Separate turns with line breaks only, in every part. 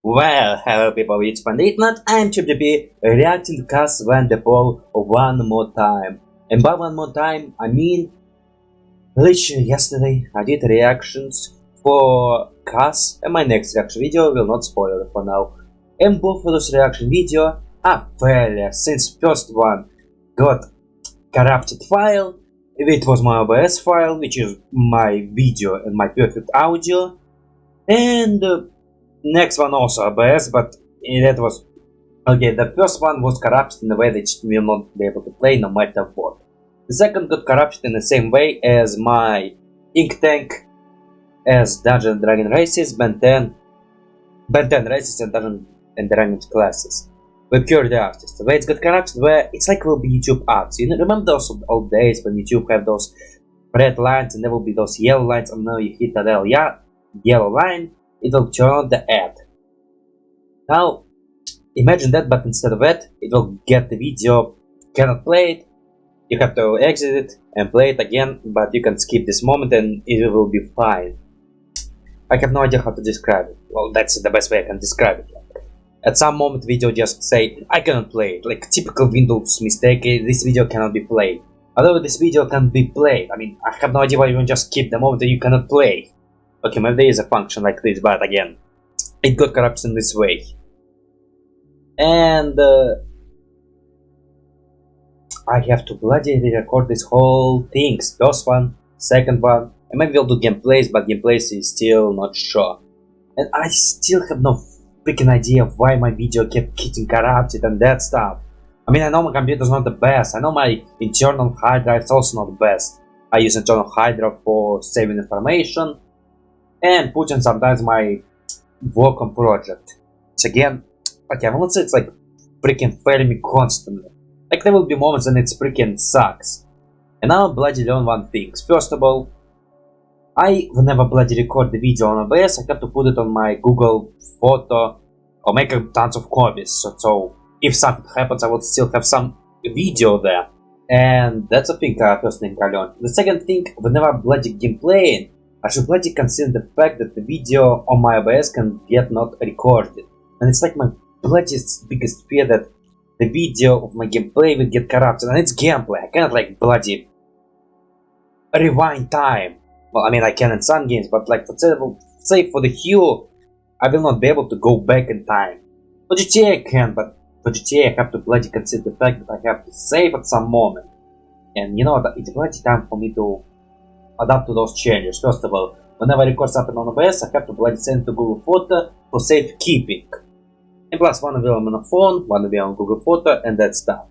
Well, hello people, it's Panditnat. I'm ChipGP, reacting to Cast Van the Poll one more time. And by one more time, I mean, literally yesterday I did reactions for Cast, and my next reaction video will not spoil it for now. And both of those reaction video are failure, since first one got corrupted file, it was my OBS file, which is my video and my perfect audio, and next one also OBS, but that was okay. The first one was corrupted in a way that it will not be able to play no matter what. The second got corrupted in the same way as my Ink Tank, as Dungeon and Dragon races, Ben 10 races and Dungeon and Dragon classes. With Pure the Artist. The way it's got corrupted, where it's like will be YouTube ads. You know, remember those old days when YouTube have those red lines and there will be those yellow lines, and now you hit that yellow line, it will turn on the ad. Now, imagine that, but instead of that, it will get the video, cannot play it, you have to exit it and play it again, but you can skip this moment and it will be fine. I have no idea how to describe it. Well, that's the best way I can describe it. At some moment, video just say, I cannot play it, like typical Windows mistake, this video cannot be played. Although this video can be played, I mean, I have no idea why you just skip the moment that you cannot play. Okay, maybe there is a function like this, but again, it got corrupted in this way. And I have to bloody record this whole thing. First one, second one, and maybe we'll do gameplays, but gameplays is still not sure. And I still have no freaking idea of why my video kept getting corrupted and that stuff. I mean, I know my computer's not the best, I know my internal hard drive is also not the best. I use internal hard drive for saving information and putting sometimes my work on project. Which again, okay, I won't say it's like freaking failing me constantly. Like there will be moments when it's freaking sucks. And now I'll bloody learn one thing. First of all, whenever bloody record the video on OBS, I have to put it on my Google photo or make a tons of copies. So if something happens, I will still have some video there. And that's the thing, first thing I learned. The second thing, whenever I'm bloody gameplaying, I should bloody consider the fact that the video on my OBS can get not recorded. And it's like my bloody biggest fear that the video of my gameplay will get corrupted. And it's gameplay, I cannot like bloody rewind time. Well, I mean, I can in some games, but like, for example, say for the Hue, I will not be able to go back in time. For GTA I can, but for GTA I have to bloody consider the fact that I have to save at some moment. And you know, it's bloody time for me to adapt to those changes. First of all, whenever I record something on OBS, I have to bloody send to Google Photo for safekeeping. And plus, one will be on a phone, one will be on Google Photo, and that stuff.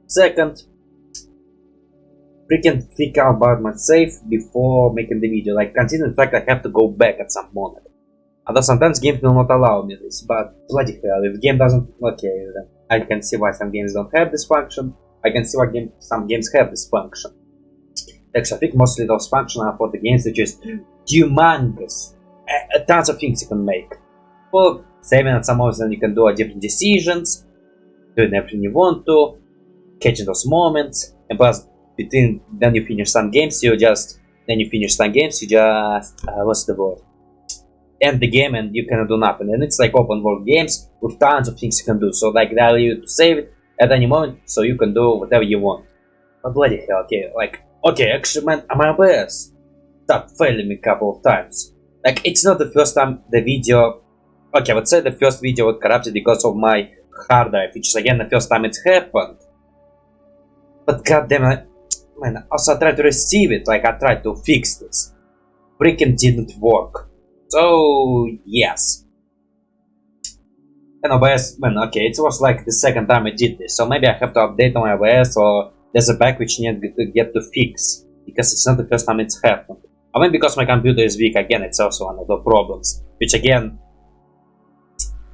Second, freaking think about my save before making the video. Like, consider the fact I have to go back at some moment. Although sometimes games will not allow me this, but bloody hell, if the game doesn't, okay, then I can see why some games don't have this function. I can see why some games have this function. Actually, I think mostly those functions are for the games which is humongous. Tons of things you can make. For saving at some moments, then you can do different decisions, doing everything you want to, catching those moments, and plus between then you finish some games, you just what's the word? End the game and you cannot do nothing. And it's like open world games with tons of things you can do. So like they allow you to save it at any moment, so you can do whatever you want. But bloody hell, okay, like okay, actually man, my OBS stopped failing me a couple of times. Like it's not the first time the video, okay, I would say the first video was corrupted because of my hard drive, which is again the first time it's happened. But goddamn it, man, also I tried to receive it, like I tried to fix this. Freaking didn't work. So yes. And OBS, man, okay, it was like the second time I did this, so maybe I have to update on my OBS, or there's a bug which need to get to fix, because it's not the first time it's happened. I mean, because my computer is weak, again, it's also one of the problems, which again,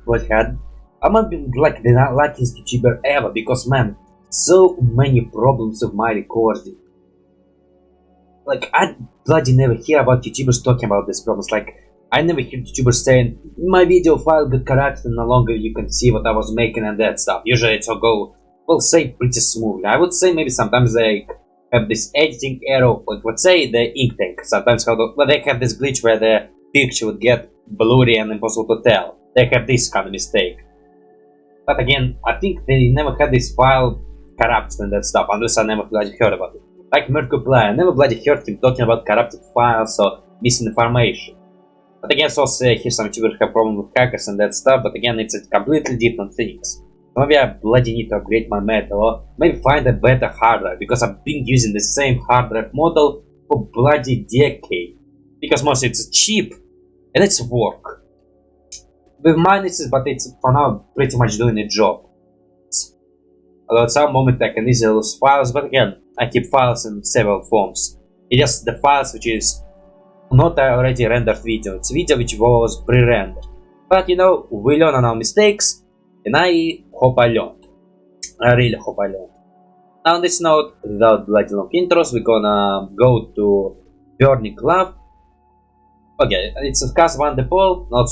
what had, I'm not been like the luckiest YouTuber ever, because man, so many problems with my recording. Like, I bloody never hear about YouTubers talking about these problems. Like, I never hear YouTubers saying, my video file got corrupted and no longer you can see what I was making and that stuff. Usually it's all go, well, say pretty smoothly. I would say maybe sometimes they have this editing error, like let's say the Ink Tank. Sometimes they have this glitch where the picture would get blurry and impossible to tell. they have this kind of mistake. But again, I think they never had this file corrupted and that stuff, unless I never bloody heard about it. Like Mercury, I never bloody heard him talking about corrupted files or missing information. But again, also here's some YouTubers have problem with hackers and that stuff, but again, it's a completely different things. So maybe I bloody need to upgrade my metal, or maybe find a better hard drive, because I've been using the same hard drive model for bloody decade. Because mostly it's cheap, and it's work. With minuses, but it's for now pretty much doing the job. Although at some moment I can easily lose files, but again, I keep files in several forms. It's just the files which is not already rendered video, it's video which was pre-rendered. But you know, we learn on our mistakes, and I hope I learned. I really hope I learned. Now on this note, without bloody long intros, we're gonna go to Burning Love. Okay, it's a cast one the poll, not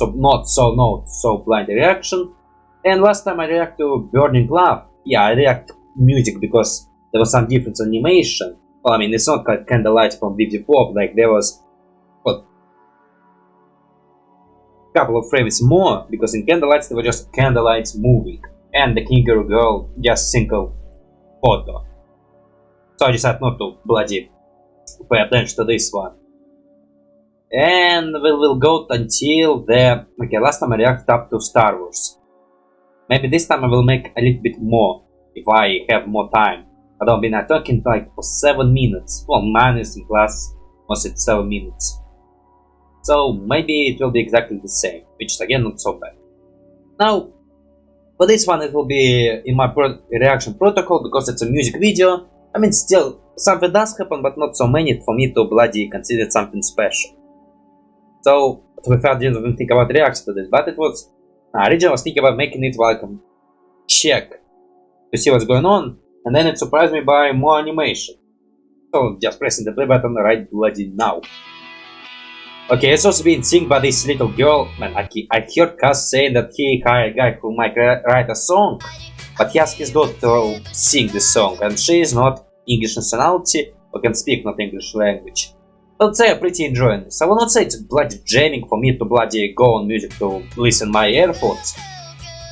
so blind reaction. And last time I react to Burning Love, yeah, I react music because there was some difference in animation. Well, I mean, it's not like Candlelight from BB Pop, like there was what, couple of frames more, because in Candlelights they were just candlelights moving, and the Kangaroo Girl just single photo. So I decided not to bloody pay attention to this one. And we will go until the... Okay, last time I reacted up to Star Wars. Maybe this time I will make a little bit more, if I have more time. I don't be not talking like for 7 minutes. Well, minus and plus, was it 7 minutes. So maybe it will be exactly the same, which is again not so bad. Now, for this one it will be in my reaction protocol, because it's a music video. I mean, still, something does happen, but not so many for me to bloody consider it something special. So, to be fair, I didn't even think about reaction to this, but it was... originally I was thinking about making it like a check to see what's going on, and then it surprised me by more animation. So, just pressing the play button right bloody now. Okay, it's also being sung by this little girl. Man, I heard Cass saying that he hired a guy who might write a song, but he asked his daughter to sing this song, and she is not English nationality or can speak not English language. I'd say I'm pretty enjoying this. I will not say it's bloody jamming for me to bloody go on music to listen my AirPods,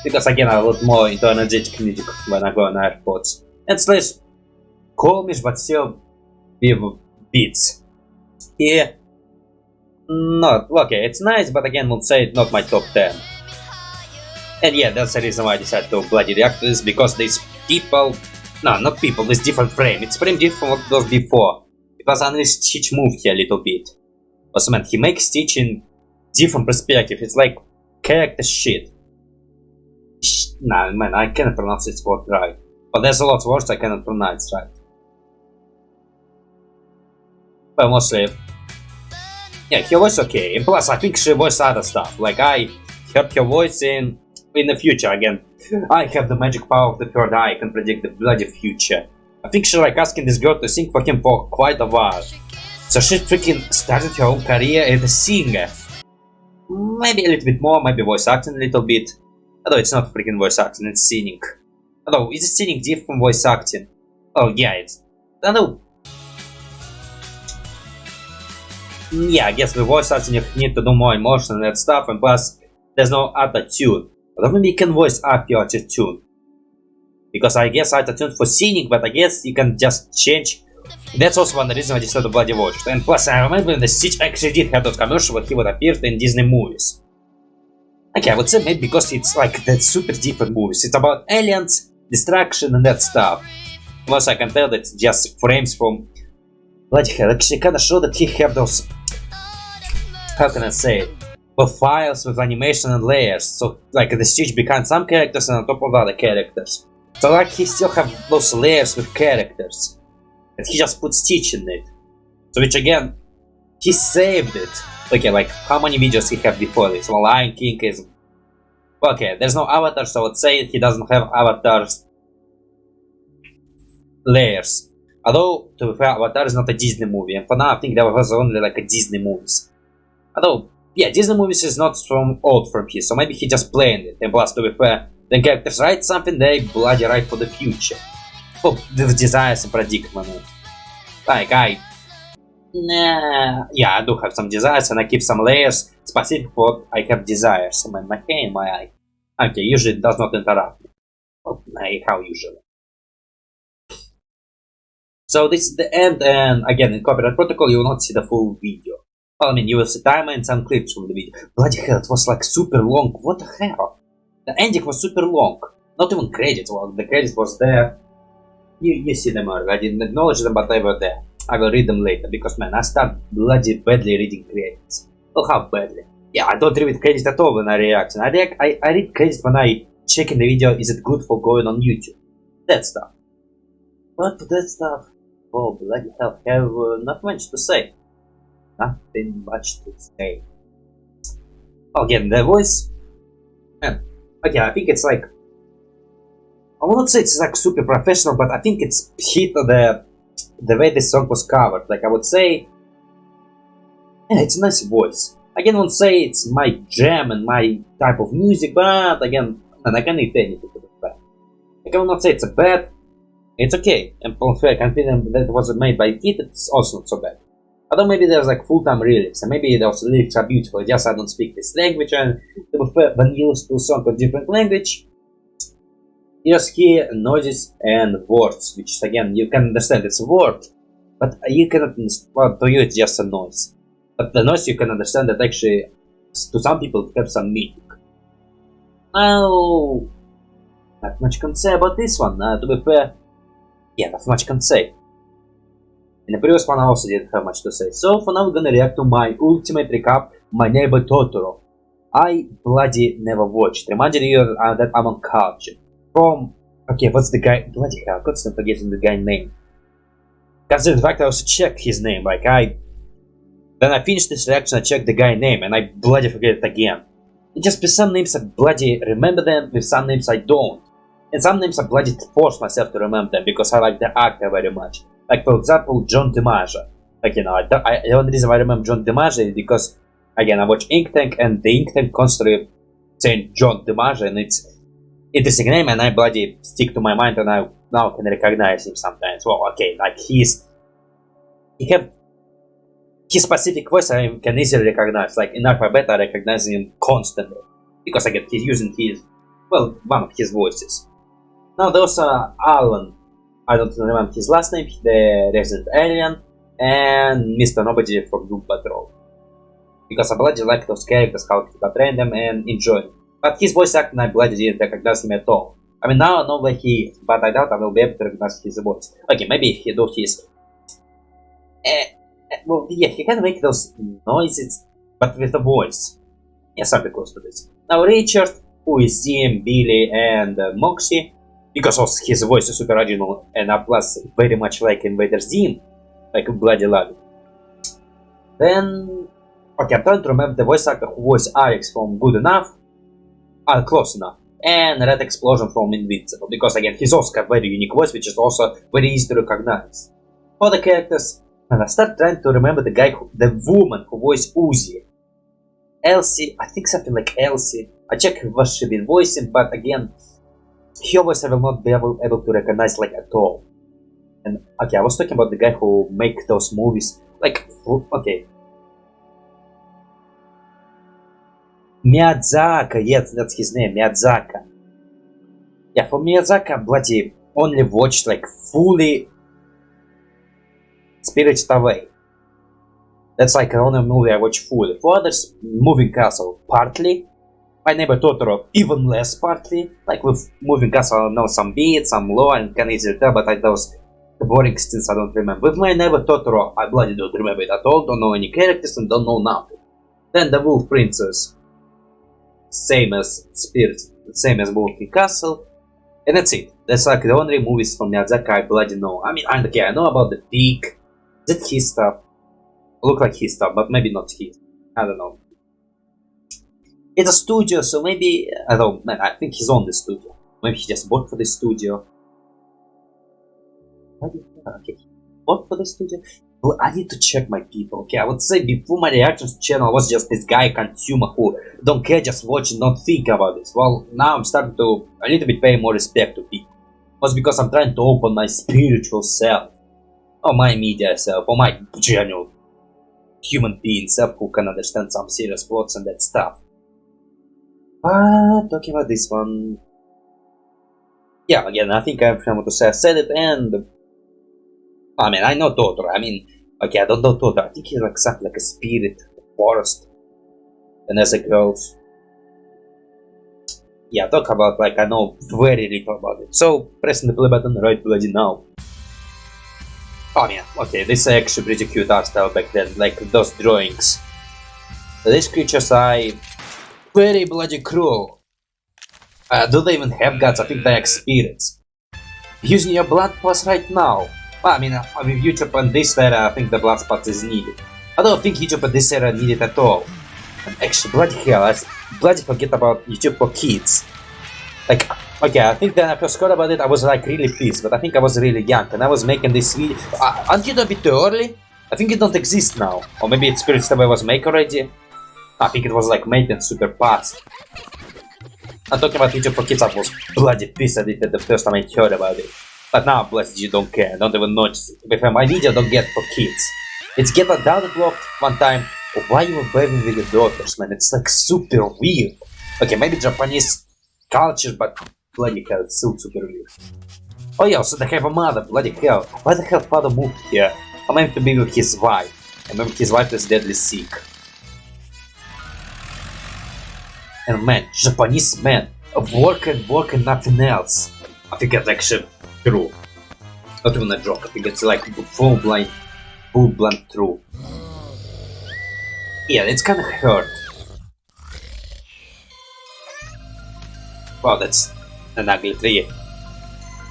because again I lot more into energetic music when I go on AirPods. It's less calmish but still with beats. Yeah. Not okay, it's nice, but again we'll say it's not my top 10. And yeah, that's the reason why I decided to bloody react to this, because these people, no, not people, this different frame. It's frame different from what it was before. Because unless Stitch moved here a little bit. Also, man, he makes Stitch in different perspective. It's like character shit. Nah, man, I cannot pronounce this word right. But there's a lot of words I cannot pronounce right. But mostly, yeah, her voice okay. And plus, I think she voiced other stuff. Like I heard her voice in the future again. I have the magic power of the third eye. I can predict the bloody future. I think she like asking this girl to sing for him for quite a while. So she freaking started her own career as a singer. Maybe a little bit more, maybe voice acting a little bit. Although it's not freaking voice acting, it's singing. Although, is it singing different from voice acting? Oh yeah, it's... I don't know. Yeah, I guess with voice acting you need to do more emotion and that stuff, and plus there's no auto-tune. But maybe you can voice act your auto-tune. Because I guess auto-tune for singing, but I guess you can just change. That's also one reason I decided to bloody watch it. And plus I remember the Stitch actually did have those commercials where he would appear in Disney movies. Okay, I would say maybe because it's like that super different movies. It's about aliens, destruction and that stuff. Plus I can tell that it's just frames from... Bloody hell, actually kinda show that he have those... How can I say it? Well, files with animation and layers. So like the Stitch behind some characters and on top of other characters. So like he still have those layers with characters. And he just put Stitch in it. So which again, he saved it. Okay, like how many videos he have before this? Well, Lion King is... Okay, there's no avatar, so I would say he doesn't have avatars layers. Although, to be fair, Avatar is not a Disney movie, and for now I think there was only like a Disney movies. Although, yeah, Disney movies is not from old from here, so maybe he just playing it. And plus, to be fair, when characters write something, they bloody write for the future. Well, with desires and predicament. Like, Nah, yeah, I do have some desires and I keep some layers specific what I have desires in my hair, in my eye. Okay, usually it does not interrupt me. Well, how usually. So this is the end, and again, in copyright protocol, you will not see the full video. Well, I mean, you will see timer and some clips from the video. Bloody hell, it was like super long. What the hell? The ending was super long. Not even credits. Well, the credits was there. You see them already. I didn't acknowledge them, but they were there. I will read them later because, man, I start bloody badly reading credits. Well, how badly? Yeah, I don't read credits at all when I react. I read credits when I check in the video. Is it good for going on YouTube? That stuff. But that stuff. Oh, bloody hell, have not much to say. Nothing much to say. Again, the voice. Man, okay, I think it's like. I won't say it's like super professional, but I think it's hit the way this song was covered. Like I would say, yeah, it's a nice voice. Again, I won't say it's my jam and my type of music, but again, and I can eat anything to that. Like I will not say it's a bad. It's okay. And considering that it was made by a kid, it's also not so bad. Although maybe there's like full-time lyrics, and maybe those lyrics are beautiful. Just I don't speak this language, and when you listen to a song with different language. You just hear noises and words, which again you can understand it's a word, but you cannot understand. Well, to you it's just a noise. But the noise you can understand that actually, to some people, have some meaning. Now, not much can say about this one. To be fair, yeah, not much can say. In the previous one, I also didn't have much to say. So for now, we're gonna react to my ultimate recap, My Neighbor Totoro. I bloody never watched. Reminded you that I'm on culture. From okay, what's the guy? Bloody hell, I constantly forgetting the guy's name. Considering the fact I also checked his name, like then I finished this reaction, I checked the guy's name, and I bloody forget it again. It just with some names I bloody remember them, with some names I don't, and some names I bloody force myself to remember them because I like the actor very much. Like for example, John DiMaggio. Like the only reason I remember John DiMaggio is because again I watch Ink Tank, and the Ink Tank constantly saying John DiMaggio, and it's interesting name, and I bloody stick to my mind, and I now can recognize him sometimes. Well, okay, like he have his specific voice I can easily recognize. Like in Alphabet, I recognize him constantly because again he's using one of his voices. Now those are Alan. I don't remember his last name. The Resident Alien and Mr. Nobody from Doom Patrol. Because I bloody like those characters, how he portrayed them and enjoy them. But his voice acting, I bloody didn't recognize him at all. I mean, now I know where he is, but I doubt I will be able to recognize his voice. Okay, maybe he do his... well, yeah, he can make those noises, but with a voice. Yeah, something close to this. Now, Richard, who is Zim, Billy, and Moxie, because also his voice is super original, and plus very much like Invader Zim, like bloody love it. Then... okay, I'm trying to remember the voice actor who was Alex from Good Enough. Close enough. And Red Explosion from Invincible, because again, he's also got very unique voice, which is also very easy to recognize. For the characters, and I start trying to remember the woman who voiced Uzi. Elsie, I think something like Elsie. I check what she been voicing, but again, her voice I will not be able to recognize like at all. And okay, I was talking about the guy who make those movies, like, okay. Miyazaki, yes, that's his name, Miyazaki. Yeah, for Miyazaki, I bloody only watched like fully Spirited Away. That's like the only movie I watch fully. For others, Moving Castle, partly. My Neighbor Totoro, even less partly. Like with Moving Castle, I know some beats, some lore, and can easily tell, but like those boring scenes I don't remember. With My Neighbor Totoro, I bloody don't remember it at all, don't know any characters and don't know nothing. Then The Wolf Princess. Same as Spirit, same as Moving Castle, and that's it. That's like the only movies from Miyazaki I bloody know. I mean, okay, I know about the Peak. Is it his stuff? Look like his stuff, but maybe not his. I don't know. It's a studio, so maybe I don't know. Man, I think he's on the studio. Maybe he just bought for the studio. Okay, bought for the studio. Well, I need to check my people. Okay, I would say before my reactions channel was just this guy consumer who don't care, just watch and not think about this. Well, now I'm starting to a little bit pay more respect to people. Was because I'm trying to open my spiritual self, or my media self, or my channel. human being self who can understand some serious plots and that stuff. But talking about this one, yeah, again, I think everything I want to say, I said it, and I mean, I know Totoro. I mean, okay, I don't know Totoro. I think he's like something like a spirit, forest, and as a girl. Yeah, talk about like I know very little about it. So pressing the play button right bloody now. Oh yeah, okay, this is actually pretty cute art style back then, like those drawings. These creatures are very bloody cruel. Do they even have guts? I think they are spirits. Using your blood plus right now. I mean, YouTube on this era, I think the blood spot is needed. I don't think YouTube on this era needed at all. And actually, bloody hell, I bloody forget about YouTube for kids. Like, okay, I think when I first heard about it, I was like really pissed, but I think I was really young and I was making this video. Aren't you a bit too early? I think it don't exist now. Or maybe it's Spirit Stable was made already. I think it was like made and super fast. I'm talking about YouTube for kids, I was bloody pissed at it the first time I heard about it. But now, blessed, you don't care, don't even notice it. If my video don't get for kids. It's get down blocked one time. Why you were bathing with your daughters, man? It's like super weird. Okay, maybe Japanese culture, but bloody hell, it's still super weird. Oh yeah, so they have a mother, bloody hell. Why the hell father moved here? I meant to be with his wife. I remember his wife is deadly sick. And man, Japanese man, work and nothing else. I think that's actually true. Not even a joke, I think it's like full blind true. Yeah, it's kinda hurt. Wow, that's an ugly tree.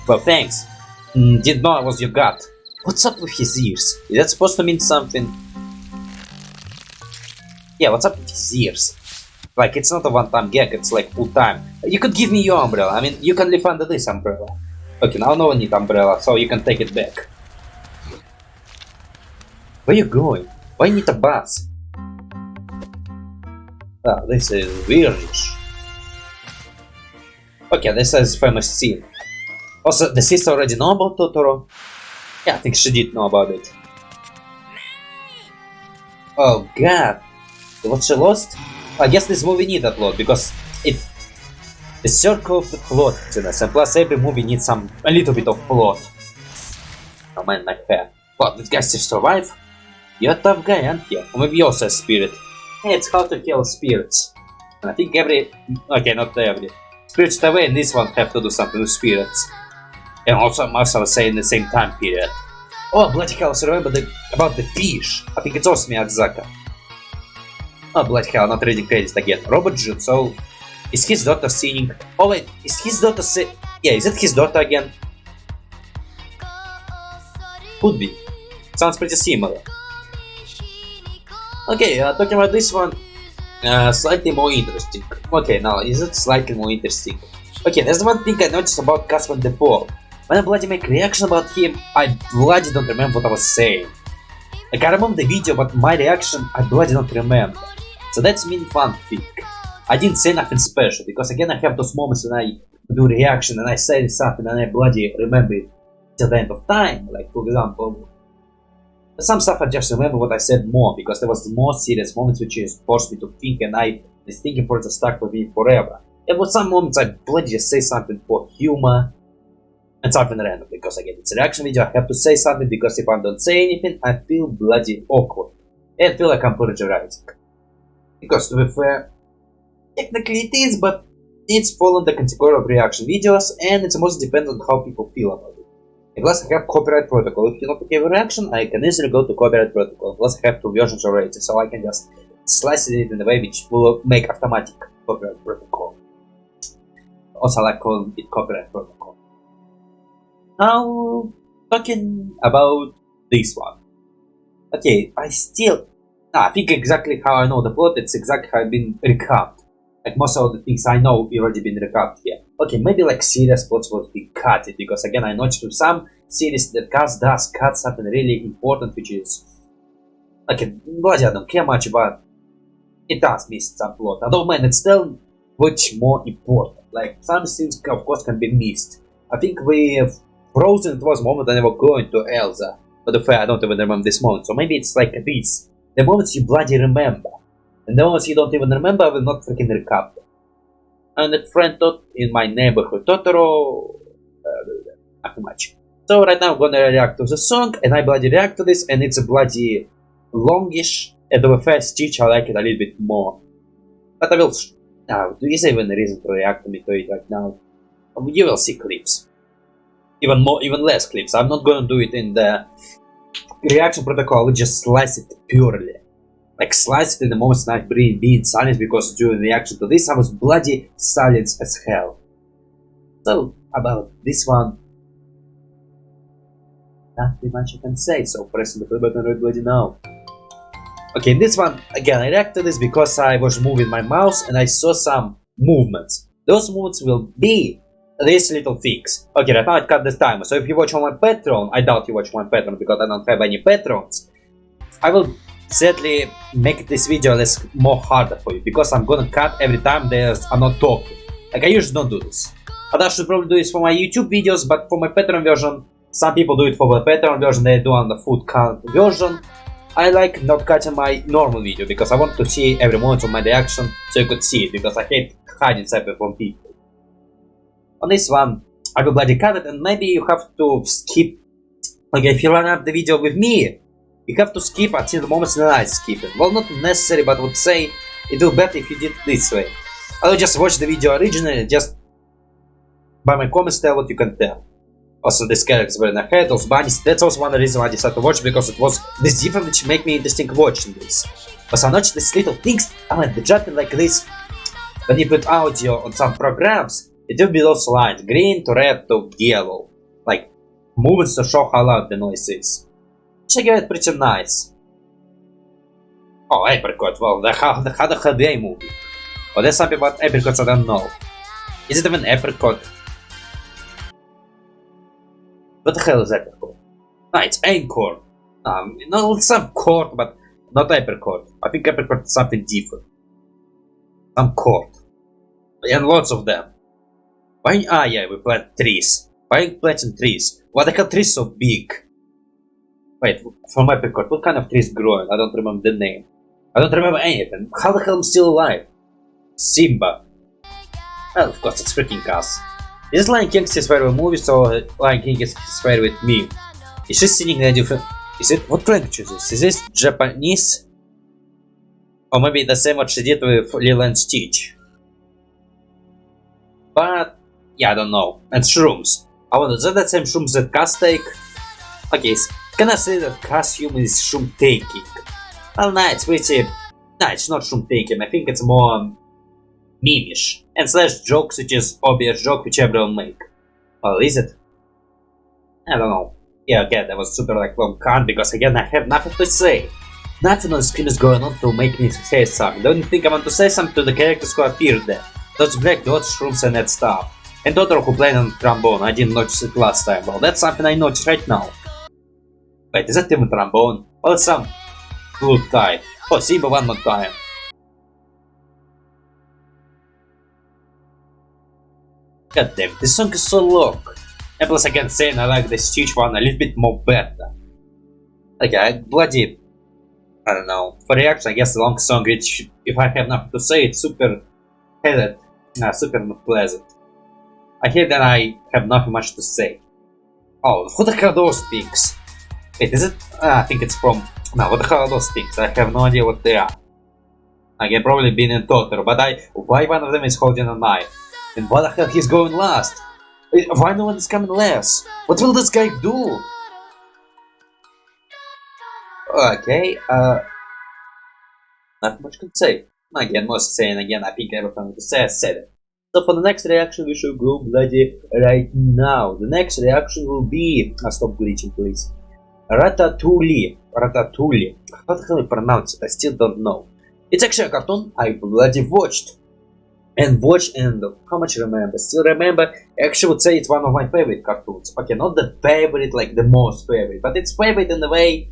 Well, thanks. Didn't know it was your gut. What's up with his ears? Is that supposed to mean something? Yeah, what's up with his ears? Like, it's not a one-time gag, it's like full-time. You could give me your umbrella, I mean, you can live under this umbrella. Okay, now no one needs umbrella, so you can take it back. Where you going? Why you need a bus? Ah, this is weirdish. Okay, this is famous scene. Also, the sister already know about Totoro? Yeah, I think she did know about it. Oh god. What, she lost? I guess this movie needs that lot, because it... The circle of the plottiness, and plus every movie needs a little bit of plot. Oh man, my hair. What, this guy still survive? You're a tough guy, aren't you? Or maybe you're also a spirit. Hey, it's how to kill spirits. And I think every... Okay, not every. Spirits away and this one have to do something with spirits. And also, I must say in the same time period. Oh, bloody hell, I remember about the fish. I think it's also Miyazaki. Oh, bloody hell, not reading credits again. Robot Jude, so... Is his daughter singing? Oh wait, is his daughter Yeah, is it his daughter again? Could be. Sounds pretty similar. Okay, talking about this one, slightly more interesting. Okay, now, is it slightly more interesting? Okay, there's one thing I noticed about Casper the Paul. When I bloody make reaction about him, I bloody don't remember what I was saying. Like, I remember the video, but my reaction, I bloody don't remember. So that's mean fun thing. I didn't say nothing special, because again I have those moments when I do reaction and I say something and I bloody remember it till the end of time. Like, for example, some stuff I just remember what I said more, because there was more serious moments which just forced me to think, and this thinking process stuck with me forever. And with some moments I bloody just say something for humor and something random, because again it's a reaction video, I have to say something, because if I don't say anything I feel bloody awkward and I feel like I'm plagiarizing. Because to be fair, technically it is, but it's fallen the category of reaction videos, and it's most dependent on how people feel about it. Plus I have copyright protocol. If you don't have a reaction, I can easily go to copyright protocol. Plus I have 2 versions already, so I can just slice it in a way which will make automatic copyright protocol. Also I like calling it copyright protocol. Now, talking about this one. Okay, I think exactly how I know the plot, it's exactly how I've been recapped. Like most of the things I know already been recapped here. Okay, maybe like serious plots will be cut, because again I noticed with some series that does cut something really important, which is like bloody I don't care much about. It does miss some plot. Although man, it's still much more important. Like some things of course can be missed. I think with Frozen it was a moment I never going to Elsa. But the fair I don't even remember this moment. So maybe it's like this. The moments you bloody remember. And the moments you don't even remember, I will not freaking recap them. And that friend in my neighborhood, Totoro, not much. So right now I'm gonna react to the song, and I bloody react to this, and it's a bloody longish, and the first teach I like it a little bit more. But I will, is there even a reason to react to it right now? You will see clips. Even less clips. I'm not gonna do it in the reaction protocol, I will just slice it purely. Like slice it in the most night being silent, because during the reaction to this I was bloody silent as hell. So about this one, nothing much I can say, so press the play button right bloody now. Okay, this one, again, I reacted to this because I was moving my mouse and I saw some movements. Those movements will be this little fix. Okay, right now I cut the timer, so if you watch on my Patreon, I doubt you watch my Patreon because I don't have any patrons, I will sadly make this video more harder for you, because I'm gonna cut every time I'm not talking. Like, I usually don't do this. But I should probably do this for my YouTube videos, but for my Patreon version, some people do it for the Patreon version, they do on the food count version. I like not cutting my normal video, because I want to see every moment of my reaction, so you could see it, because I hate hiding something from people. On this one, I will bloody cut it, and maybe you have to skip. Okay, if you run up the video with me, you have to skip until the moment that I skip it. Well, not necessary, but I would say it will be better if you did it this way. I will just watch the video originally, just by my comments tell what you can tell. Also, this characters were in the head, those bunnies, that's also one reason why I decided to watch, because it was this different which make me interesting watching this. But I noticed these little things, I might be jumping like this. When you put audio on some programs, it will be those lines, green to red to yellow. Like, movements to show how loud the noise is. Which I get pretty nice. Oh, apricot, well, how the hell they move? Oh, there's something about apricots I don't know. Is it even apricot? What the hell is apricot? Ah, it's acorn. No, it's some corn, but not apricot. I think apricot is something different. Some corn. And lots of them. Why? Ah, yeah, we plant trees. Why planting trees? Why the hell trees so big? Wait, from apricot, what kind of trees growing? I don't remember the name. I don't remember anything. How the hell I'm still alive? Simba. Well, of course, it's freaking us. Is Lion King his favorite movie, so Lion King is his favorite me? Is she singing a different... Is it... What language is this? Is this Japanese? Or maybe the same what she did with Lilo and Stitch. But... yeah, I don't know. And shrooms. I wonder, is that the same shrooms that Cass take? Okay, can I say that Cass human is shroom taking? Well, nah, it's pretty... Nah, it's not shroom taking. I think it's more... meme-ish. And slash jokes, which is obvious joke which everyone make. Well, is it? I don't know. Yeah, again, that was super like long cut, because again I have nothing to say. Nothing on the screen is going on to make me say something. The only thing I want to say something to the characters who appeared there. Those black dots, shrooms and that stuff. And Totoro who played on trombone, I didn't notice it last time. Well, that's something I noticed right now. Wait, is that even trombone? Well, some flute type. Oh, Simba one more time. God damn it, this song is so long. And plus I can say I like the Stitch one a little bit more better. Okay, I bloody... I don't know. For reaction, I guess the long song, which, if I have nothing to say, it's super... headed. Super not pleasant. I hear that I have nothing much to say. Oh, what the hell are those things? Wait, is it... I think it's from... No, what the hell are those things? I have no idea what they are. I can probably been in Totoro, but why one of them is holding a knife? And why the hell he's going last? Why no one is coming last? What will this guy do? Okay, not much to say. Again, most saying again, I think everything to say, I said it. So for the next reaction, we should go bloody right now. The next reaction will be... stop glitching, please. Ratatouille. Ratatouille. How the hell you pronounce it? I still don't know. It's actually a cartoon I bloody watched. And how much remember? Still remember, I actually would say it's one of my favorite cartoons. Okay, not the favorite, like the most favorite, but it's favorite in the way...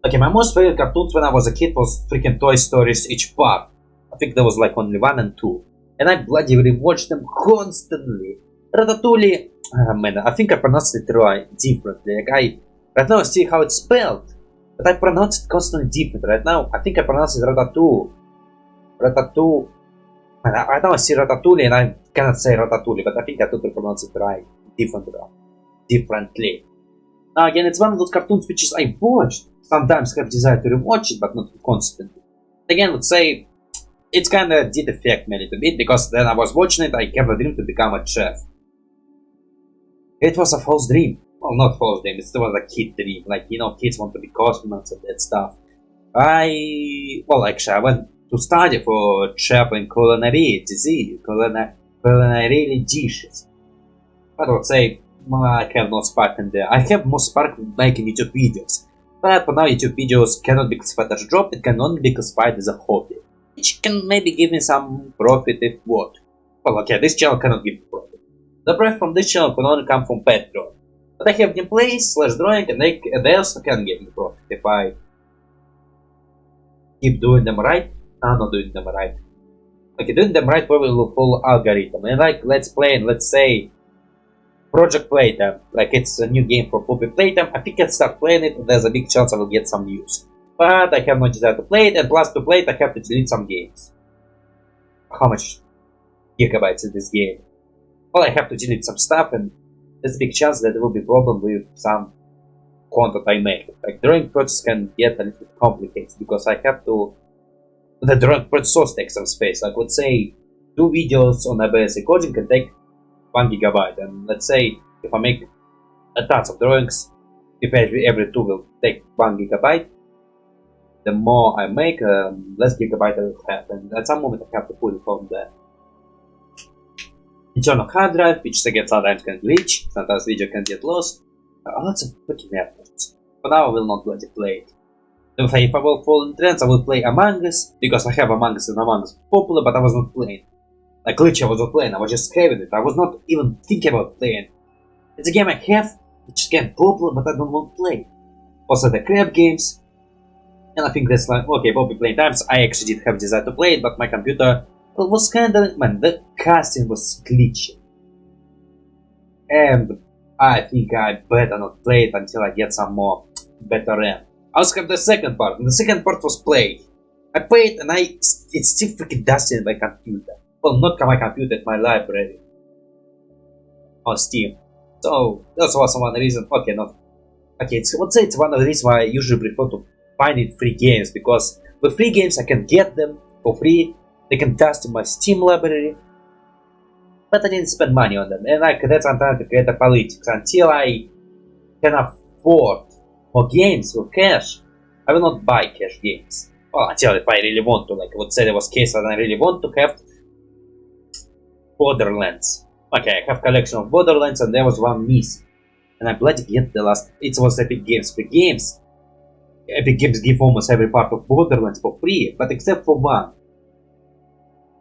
Okay, my most favorite cartoons when I was a kid was freaking Toy Stories each part. I think there was like only 1 and 2. And I bloody rewatched them constantly. Ratatouille... man, I think I pronounced it right, differently. Like right now I see how it's spelled. But I pronounce it constantly different right now. I think I pronounce it Ratatouille. Ratatouille. And right now I see Ratatouille and I cannot say Ratatouille, but I think I totally pronounce it right. Differently. Now again, it's one of those cartoons which is I watched. Sometimes have desire to rewatch it, but not constantly. Again, let's say it's kinda did affect me a little bit, because then I was watching it, I have a dream to become a chef. It was a false dream. Well, not false dream, it was a kid dream. Like, you know, kids want to be cosmonauts and that stuff. Well, actually, I went to study for chef in culinary dishes. But let's say, I have no spark in there. I have more spark making YouTube videos. But for now, YouTube videos cannot be classified as a job, it can only be classified as a hobby. Which can maybe give me some profit if what. Well, okay, this channel cannot give profit. The profit from this channel can only come from Patreon. But I have gameplays, /drawing, and they also can give me profit if I keep doing them right. I'm not doing them right. Okay, doing them right probably will follow algorithm. And like, let's play and let's say Project Playtime, like it's a new game for Poppy Playtime. I think I start playing it and there's a big chance I will get some news. But I have no desire to play it, and plus to play it I have to delete some games. How much gigabytes in this game? Well, I have to delete some stuff, and there's a big chance that there will be problem with some content I make. Like drawing process can get a little bit complicated because I have to. The drawing process also takes some space. Like let's say 2 videos on a basic coding can take 1 gigabyte, and let's say if I make a tons of drawings, if every 2 will take 1 gigabyte, the more I make, less gigabyte I will have, and at some moment I have to put it on the internal hard drive, which again sometimes can glitch, sometimes video can get lost. Lots of fucking efforts. For now I will not bloody play it. If I will follow in trends, I will play Among Us, because I have Among Us and Among Us popular, but I was not playing. Like literally I was not playing, I was just having it. I was not even thinking about playing. It's a game I have, which is popular, but I don't want to play. Also the crab games. And I think that's like, okay, Poppy Playtimes, I actually did have desire to play it, but my computer was kinda, man, the casting was glitchy. And I think I better not play it until I get some more better RAM. I also have the second part, and the second part was played. I played and it's still freaking dusty in my computer. Well, not my computer, it's my library. On Steam. So, that was one reason, okay, not. Okay, let's say it's one of the reasons why I usually prefer to find it free games, because with free games I can get them for free, they can dust in my Steam library, but I didn't spend money on them, and like that's I'm trying to create a politics. Until I can afford more games with cash, I will not buy cash games. Well, until if I really want to, like let's say there was case that I really want to have Borderlands. Okay, I have collection of Borderlands and there was one missing, and I bloody get the last. It was Epic Games free games. Epic Games give almost every part of Borderlands for free, but except for one.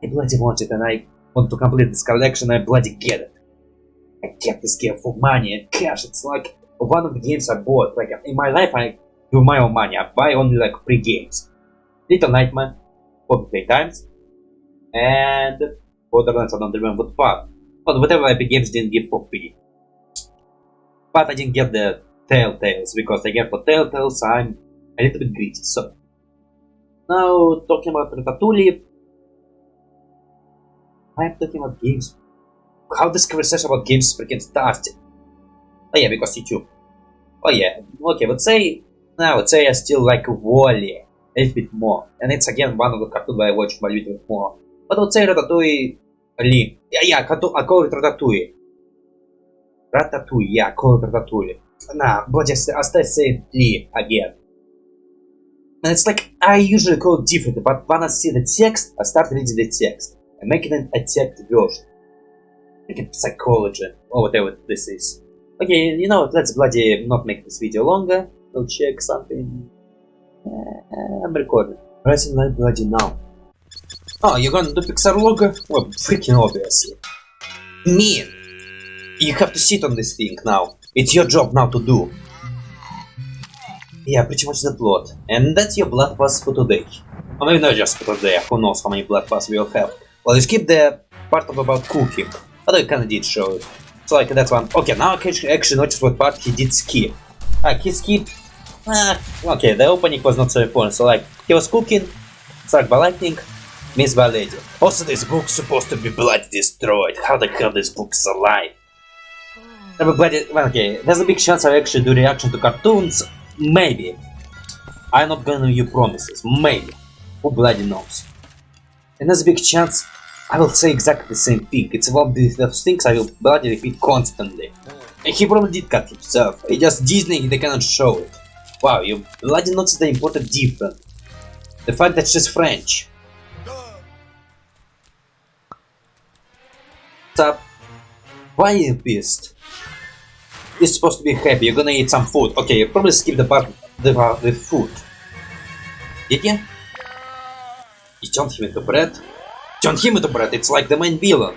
I bloody want it and I want to complete this collection, I bloody get it. I get this game for money and cash. It's like one of the games I bought. Like in my life I do my own money. I buy only like free games. Little Nightmare, Poppy Playtimes, and Borderlands, I don't remember what part. But whatever Epic Games didn't give for free. But I didn't get the Telltales, because again for Telltales I'm a little bit greedy. So now talking about Ratatouille, I'm talking about games. How this conversation about games freaking started? Oh yeah, because YouTube. Oh yeah, okay, let's say I still like Wall-E a little bit more, and it's again one of the cartoons that I watch a little bit more. But let's say Ratatouille, I call it Ratatouille. Ratatouille, yeah, I call it Ratatouille. Nah, but just I start saying Lee again. And it's like, I usually call it differently, but when I see the text, I start reading the text and making it a text version. Like psychology, or whatever this is. Okay, you know what, let's bloody not make this video longer. We'll check something. I'm recording. Pressing like bloody now. Oh, you're gonna do Pixar logo? Well, freaking obviously. Man, you have to sit on this thing now. It's your job now to do. Yeah, pretty much the plot. And that's your blood pass for today. Or maybe not just for today, who knows how many blood pass we'll have. Well, you skip the part of about cooking. Although you kinda did show it. So like that's one. Okay, now I can actually notice what part he did skip. He skipped Okay, the opening was not so important. So like, he was cooking, struck by lightning, missed by lady. Also, this book's supposed to be bloody destroyed. How the hell this book's alive? Okay, there's a big chance I actually do reaction to cartoons. Maybe. I'm not gonna give you promises. Maybe. Who bloody knows? And there's a big chance I will say exactly the same thing. It's one of those things I will bloody repeat constantly. And he probably did cut himself. It's just Disney, they cannot show it. Wow, you bloody notice the important difference. The fact that she's French. What's up? Why are you pissed? You're supposed to be happy, you're gonna eat some food. Okay, you probably skip the part with food. Did you? You turned him into bread? Turn him into bread, it's like the main villain.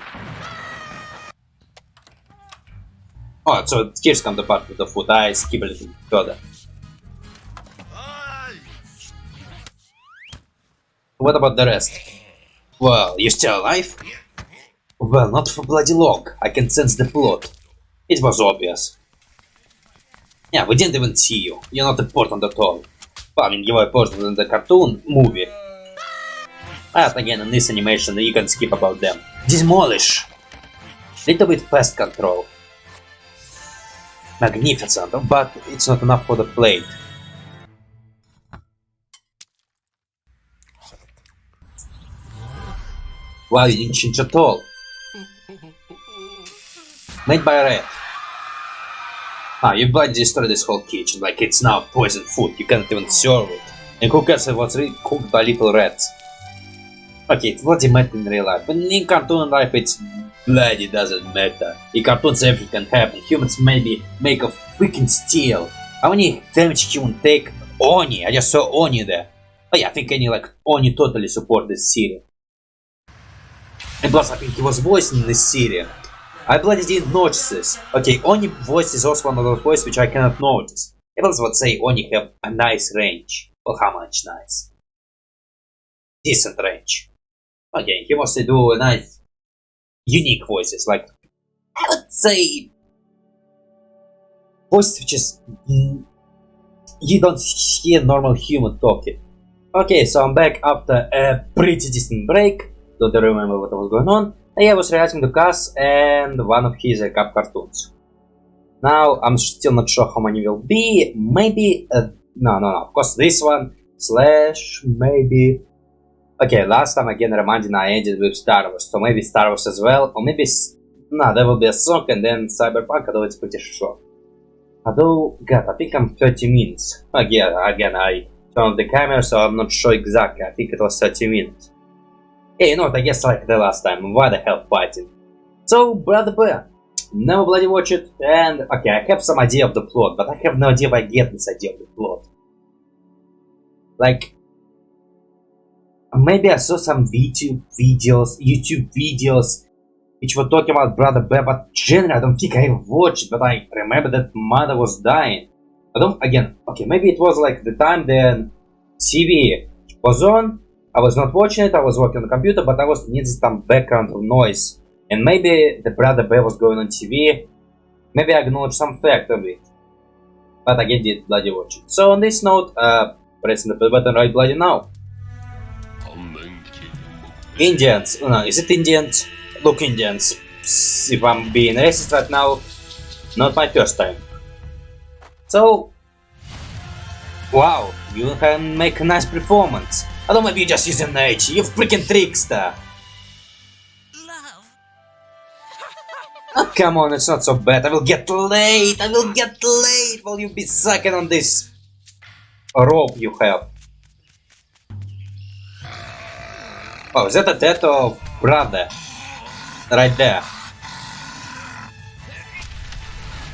Oh, so here's come the part with the food. I skip a little further. What about the rest? Well, you still alive? Well, not for bloody long. I can sense the plot. It was obvious. Yeah, we didn't even see you. You're not important at all. Well, I mean, you were important in the cartoon movie. But again, in this animation, you can skip about them. Demolish! Little bit pest control. Magnificent, but it's not enough for the plate. Wow, you didn't change at all. Made by Red. Ah, you bloody destroyed this whole kitchen, like it's now poison food, you can't even serve it. And who cares if it was cooked by little rats? Okay, it bloody matter in real life, but in cartoon life it's bloody doesn't matter. In cartoons everything can happen, humans maybe make of freaking steel. How many damage human take? Oni, I just saw Oni there. Oh yeah, I think Oni totally support this series. And plus I think he was voicing this series. I bloody didn't notice this. Okay, Oni voice is also one of those voices which I cannot notice. People would say Oni have a nice range. Well, how much nice? Decent range. Okay, he mostly do nice, unique voices, like, I would say, voices which is, you don't hear normal human talking. Okay, so I'm back after a pretty decent break. Don't remember what was going on. I was reacting to Cass and one of his Recap cartoons. Now, I'm still not sure how many will be. Maybe, no, of course this one, slash, maybe. Okay, last time again reminding I ended with Star Wars, so maybe Star Wars as well, or maybe, no, there will be a song and then Cyberpunk, although it's pretty short. Although, god, I think I'm 30 minutes. Again, I turned off the camera, so I'm not sure exactly, I think it was 30 minutes. Hey, you know what, I guess like the last time, why the hell fighting? So, Brother Bear, never bloody watch it, and, okay, I have some idea of the plot, but I have no idea if I get this idea of the plot. Like, maybe I saw some YouTube videos which were talking about Brother Bear, but generally I don't think I ever watched it, but I remember that mother was dying. I don't, again, okay, maybe it was like the time then TV was on, I was not watching it, I was working on the computer, but I was needing some background noise. And maybe the Brother Bear was going on TV, maybe I acknowledged some fact of it. But again, did bloody watch it. So on this note, pressing the play button right bloody now. Indians, no, is it Indians? Look, Indians, if I'm being racist right now, not my first time. So, wow, you can make a nice performance. Although maybe you just use an H, you freaking trickster. Oh, come on, it's not so bad, I will get late while you be sucking on this rope you have. Oh, is that a death of brother? Right there.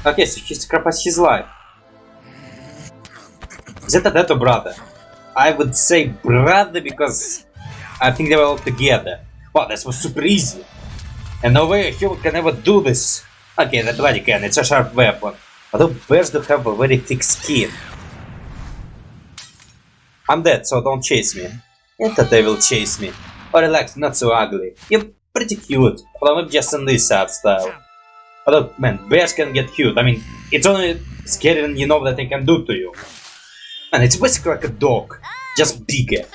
Okay, so he sacrificed his life. Is that a death of brother? I would say brother because I think they were all together. Wow, this was super easy. And no way a human can ever do this. Okay, the bloody can, it's a sharp weapon. Although bears do have a very thick skin. I'm dead, so don't chase me. Yet that they will chase me. Oh, relax, not so ugly. You're pretty cute, although maybe just in this art style. Although, man, bears can get cute. I mean, it's only scary when you know what they can do to you. And it's basically like a dog, just bigger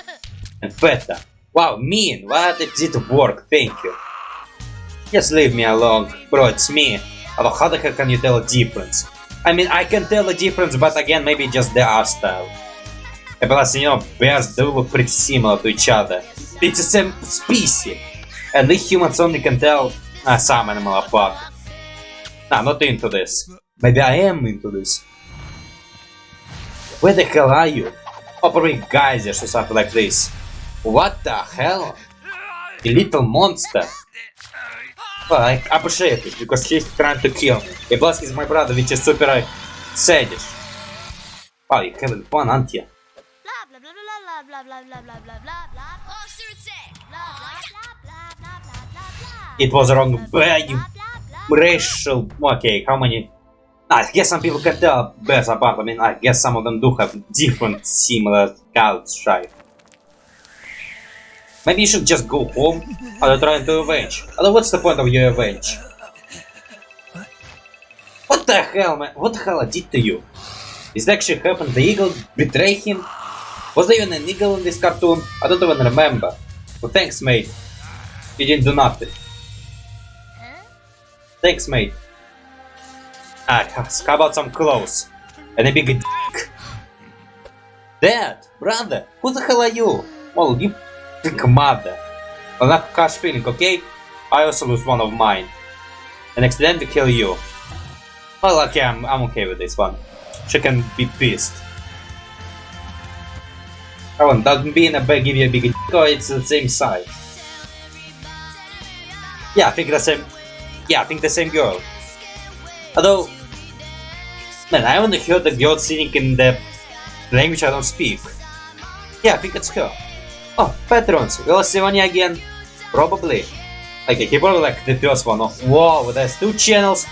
and fatter. Wow, mean, what it did work, thank you. Just leave me alone, bro, it's me. Although how the heck can you tell a difference? I mean, I can tell a difference, but again, maybe just the art style. And plus, you know, bears do look pretty similar to each other. It's the same species. And we humans only can tell some animal apart. Nah, not into this. Maybe I am into this. Where the hell are you? Operate geysers or something like this. What the hell? You little monster. Well, I appreciate it because he's trying to kill me. And plus he's my brother, which is super saddish. Wow, you're having fun, aren't you? It was wrong. You racial. Okay, how many? I guess some people can tell bears apart. I mean, I guess some of them do have different, similar culture. Maybe you should just go home, or trying to avenge. Although, what's the point of your avenge? What the hell, man? What the hell I did to you? Is that actually happened? The eagle betrayed him? Was there even an eagle in this cartoon? I don't even remember. Well, thanks, mate. You didn't do nothing. Thanks, mate. Ah, how about some clothes? And a big dick? Dad, brother, who the hell are you? Well, you think mother. Well, not harsh feeling, okay? I also lose one of mine. And accidentally kill you. Well, okay, I'm okay with this one. She can be pissed. Come on, doesn't being a bag give you a big dick, or it's the same size? Yeah, I think the same. Yeah, I think the same girl. Although, man, I only heard the girl singing in the language I don't speak. Yeah, I think it's her. Oh, patrons, will Sivani again? Probably. Okay, he probably like the first one. Oh, whoa, there's 2 channels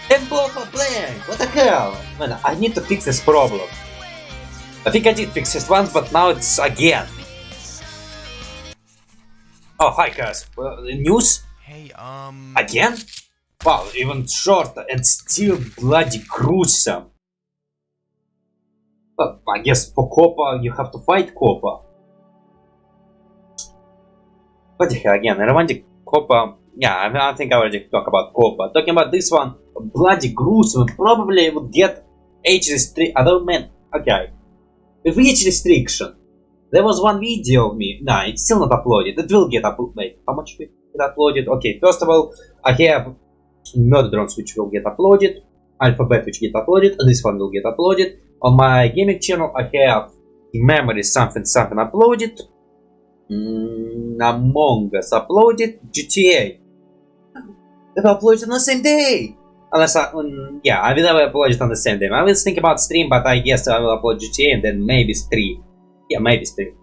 and both are blank. What the hell? Man, I need to fix this problem. I think I did fix it once, but now it's again. Oh, hi guys. News?
Hey,
Again? Wow, even shorter and still bloody gruesome. Well, I guess for Coppa you have to fight Coppa. What the hell again? Romantic Coppa. Yeah, I think I already talked about Coppa. Talking about this one, bloody gruesome. Probably would get age restriction. Although, man, okay. With age restriction, there was one video of me. Nah, it's still not uploaded. It will get uploaded. Wait, how much will get uploaded? Okay, first of all, I have Murder Drones which will get uploaded, Alphabet which get uploaded, and this one will get uploaded. On my gaming channel I have Memory something uploaded, Among Us uploaded, GTA. They will upload it on the same day! Unless I, yeah, I will never upload it on the same day. I will think about stream, but I guess I will upload GTA and then maybe stream. Yeah, maybe stream.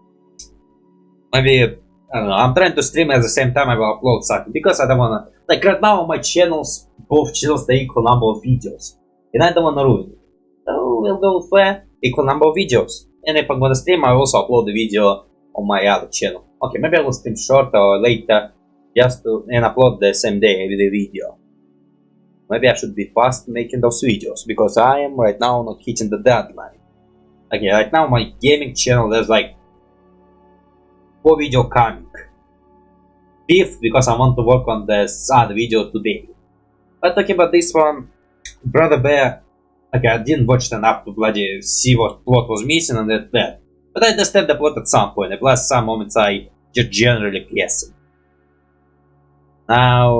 Maybe, I don't know, I'm trying to stream at the same time I will upload something, because I don't wanna, like right now on my channels, both channels the equal number of videos, and I don't wanna ruin it. So we'll go for equal number of videos, and if I'm gonna stream I will also upload the video on my other channel. Okay, maybe I will stream shorter or later, just to, and upload the same day with the video. Maybe I should be fast making those videos, because I am right now not hitting the deadline. Okay, right now my gaming channel there's like 4 video coming. 5th because I want to work on this other video today. But talking about this one, Brother Bear, okay, I didn't watch it enough to bloody see what plot was missing and that. But I understand the plot at some point, and plus some moments I just generally guessing. Now,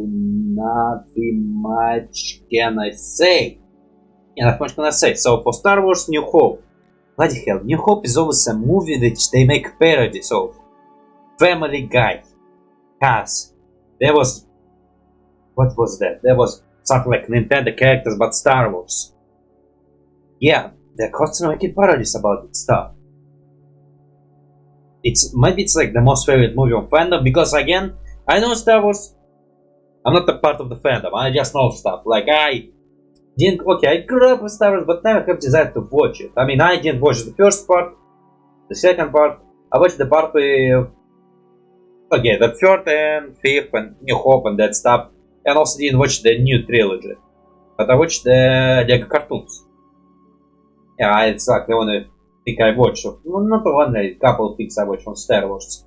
nothing much can I say. Yeah, not much can I say. So for Star Wars New Hope, bloody hell, New Hope is always a movie that they make parodies of. Family Guy. Cars. There was... What was that? There was something like Nintendo characters but Star Wars. Yeah, they're constantly making parodies about that stuff. Maybe it's like the most favorite movie of fandom, because again, I know Star Wars. I'm not a part of the fandom, I just know stuff. Like I grew up with Star Wars but never have decided to watch it. I mean, I didn't watch the first part, the second part, I watched the part with... Okay, the 3rd and 5th and New Hope and that stuff. And also didn't watch the new trilogy. But I watched the Lego cartoons. Yeah, it's like the only thing I watched. Well, not the only couple of things I watched on Star Wars.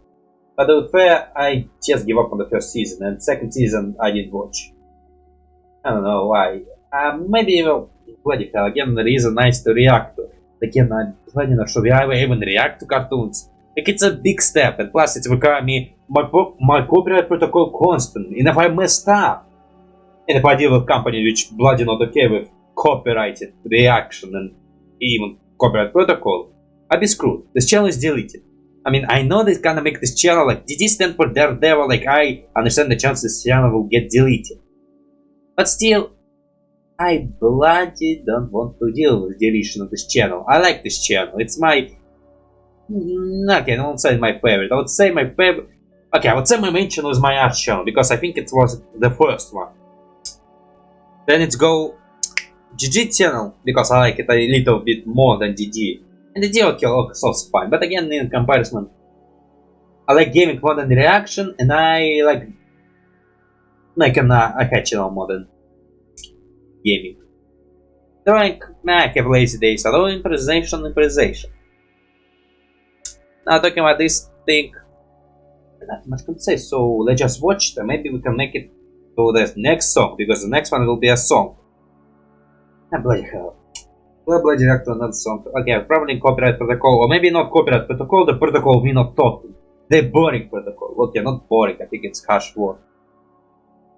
But to be fair, I just gave up on the first season, and second season I did watch. I don't know why. Maybe, well, bloody hell, again, there is a nice to react to. Again, I'm bloody not sure why I even react to cartoons. Like, it's a big step, and plus it's requiring me my copyright protocol constant. And if I messed up, and if I deal with company which bloody not okay with copyrighted reaction and even copyright protocol, I'd be screwed. This channel is deleted. I mean, I know this gonna make this channel like DD stand for Daredevil, like I understand the chance this channel will get deleted. But still, I bloody don't want to deal with deletion of this channel. I like this channel. It's my... Okay, I won't say my favorite. I would say my favorite... Okay, I would say my main channel is my art channel, because I think it was the first one. Then it's go GG channel, because I like it a little bit more than DD. And DD okay, also fine, but again, in comparison, I like gaming more than the reaction, and I like making a head channel more than gaming. Drawing, I have lazy days, although improvisation. Now talking about this thing, not much can say, so let's just watch it, and maybe we can make it to the next song, because the next one will be a song. Ah, bloody hell. We'll bloody react to another song. Okay, probably copyright protocol, or maybe not copyright protocol, the protocol we not talking. The boring protocol. Okay, not boring, I think it's harsh word.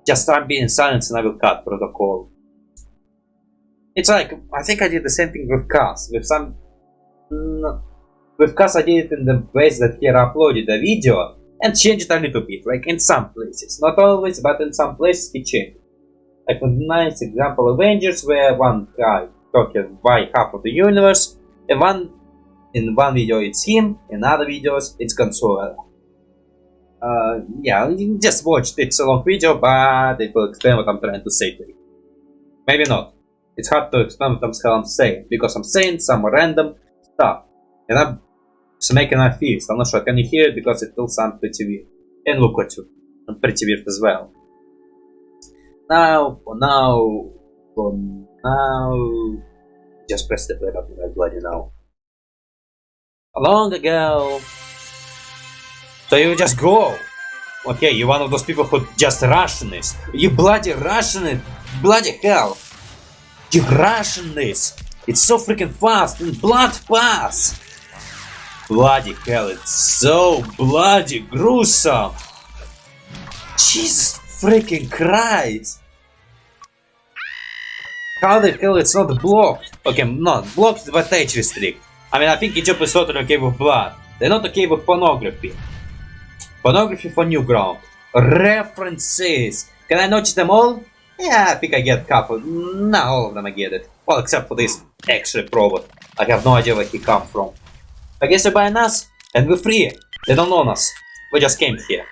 Just start being in silence and I will cut protocol. It's like, I think I did the same thing with Cars. With some... with Cars I did it in the ways that here uploaded the video and changed it a little bit, like in some places. Not always, but in some places he changed. Like a nice example, Avengers, where one guy talking by half of the universe, and in one video it's him, in other videos it's Consuelo. Yeah, you just watched, it's a long video, but it will explain what I'm trying to say to you. Maybe not. It's hard to explain what I'm saying, because I'm saying some random stuff, and I'm just making a face. I'm not sure, can you hear it, because it will sound pretty weird. And look at you, I'm pretty weird as well. For now, just press the play button right bloody now. Long ago. So you just go. Okay, you're one of those people who just rushing this. You bloody rushing it. Bloody hell. You rushing this. It's so freaking fast and blood fast. Bloody hell, it's so bloody gruesome. Jesus freaking Christ. How the hell it's not blocked? Okay, not blocked, but age restrict. I mean, I think YouTube is totally okay with blood. They're not okay with pornography. Pornography for Newground. References. Can I notice them all? Yeah, I think I get a couple. Not all of them I get it. Well, except for this X-ray robot. I have no idea where he come from. I guess they're buying us, and we're free. They don't own us. We just came here.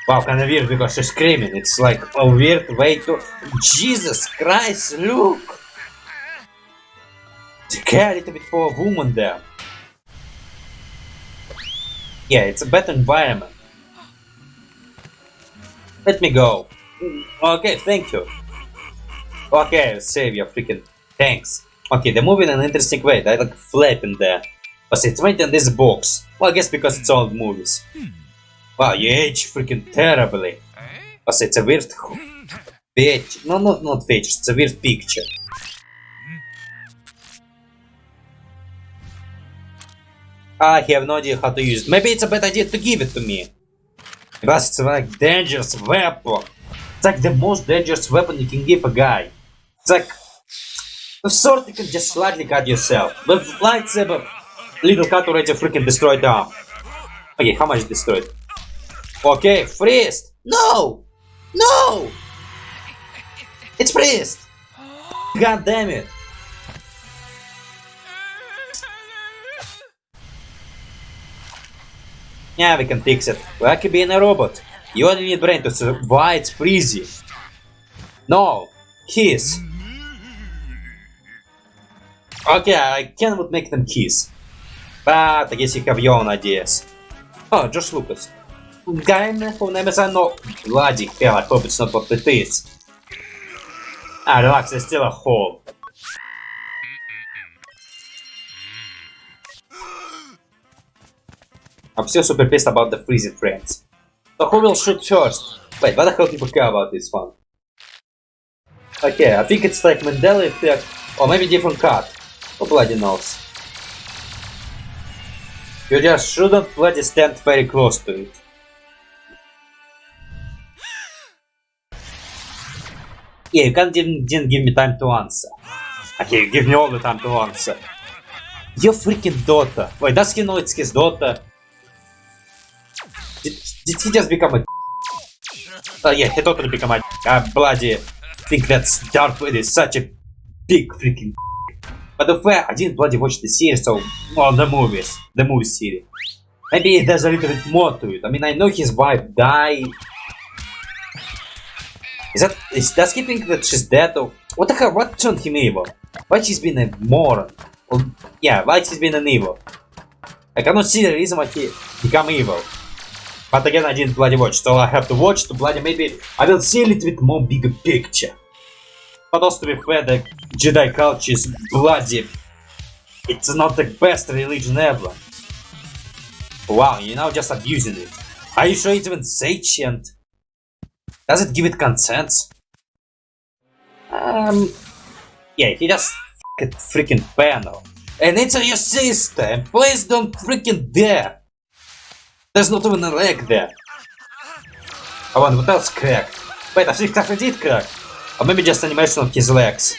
Wow, kinda weird because she's screaming. It's like a weird way to... Jesus Christ, look! It's a little bit for a woman there. Yeah, it's a better environment. Let me go. Okay, thank you. Okay, save your freaking... Thanks. Okay, they're moving in an interesting way. They're like flapping there. But it's right in this box. Well, I guess because it's old movies. Wow, you age freaking terribly. But it's a weird... Picture. No, not picture. It's a weird picture. I have no idea how to use it. Maybe it's a bad idea to give it to me. Because it's like dangerous weapon. It's like the most dangerous weapon you can give a guy. It's like... With sword you can just slightly cut yourself. With lightsaber, little cut already freaking destroyed arm. Okay, how much destroyed? Okay, freezed! No! No! It's freezed! God damn it! Yeah, we can fix it. Lucky being a robot. You only need brain to survive. Why it's freezing? No! Kiss! Okay, I cannot make them kiss. But I guess you have your own ideas. Oh, Josh Lucas. Guy whose name is I know. Bloody hell, I hope it's not what it is. Ah, relax, there's still a hole. I'm still super pissed about the freezing frames. So who will shoot first? Wait, what the hell people care about this one? Okay, I think it's like Mandela effect, or maybe different card. Who bloody knows? You just shouldn't bloody stand very close to it. Yeah, you didn't give me time to answer. Okay, you give me all the time to answer. Your freaking daughter. Wait, does he know it's his daughter? Did he just become a... Oh yeah, he totally become a... I bloody think that's Darth Vader is such a big freaking... But the fact I didn't bloody watch the series, so... Well, the movie series. Maybe there's a little bit more to it. I mean, I know his wife died. Does he think that she's dead or... What the hell, what turned him evil? Why she's been a moron? Well, yeah, why she's been an evil? I cannot see the reason why he become evil. But again, I didn't bloody watch, so I have to watch to bloody maybe I will see a little bit more bigger picture. But also to be fair, the Jedi culture is bloody... It's not the best religion ever. Wow, you're now just abusing it. Are you sure it's even sentient? Does it give it consent? Yeah, he just freaking panel. And it's your sister, and please don't freaking dare! There's not even a leg there. I wonder what else cracked. Wait, I think Taffy did crack. Or maybe just animation of his legs.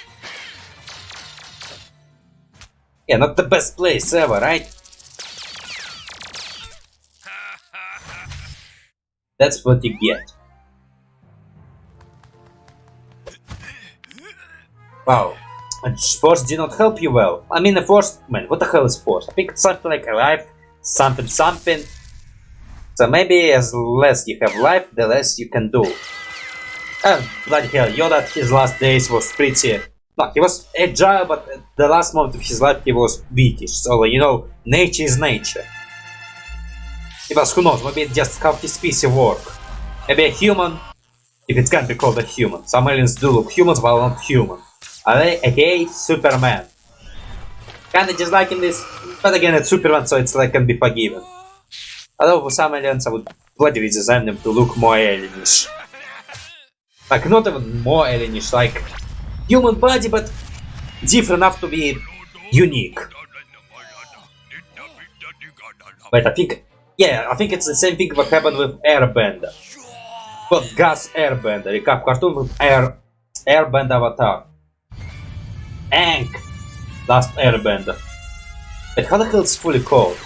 Yeah, not the best place ever, right? That's what you get. Wow. And Force did not help you well. I mean, the Force... Man, what the hell is Force? I think it's something like a life, something. So maybe as less you have life, the less you can do. And bloody hell, Yoda at his last days was pretty... No, he was agile, but at the last moment of his life he was weakish. So, you know, nature is nature. Because who knows, maybe it's just how his species work. Maybe a human, if it can be called a human. Some aliens do look humans, but not human. Okay, Superman. Kinda disliking this, but again it's Superman, so it's like can be forgiven. Although for some aliens I would bloody redesign them to look more alienish. Like not even more alienish, like human body but different enough to be unique. But I think it's the same thing what happened with Airbender. But Gus Airbender, recap cartoon with Airbender Avatar. Aang, last Airbender. But how the hell it's fully called?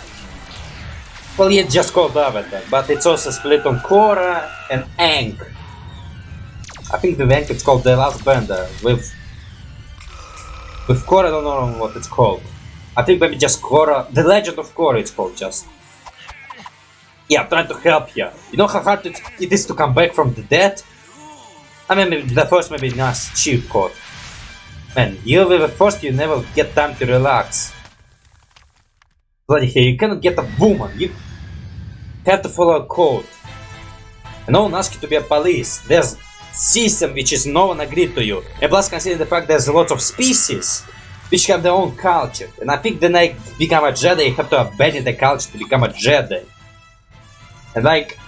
Well, yeah, just called Avatar, but it's also split on Korra and Aang. I think the Aang it's called The Last Bender. With Korra, I don't know what it's called. I think maybe just Korra, The Legend of Korra it's called just. Yeah, I'm trying to help you. You know how hard it is to come back from the dead? I mean, maybe the first maybe nice cheat code. Man, you with the first you never get time to relax. Bloody hell, you cannot get a woman, you have to follow a code. And no one asks you to be a police. There's system which is no one agreed to you. And plus consider the fact there's lots of species which have their own culture. And I think when I become a Jedi you have to abandon the culture to become a Jedi. And like,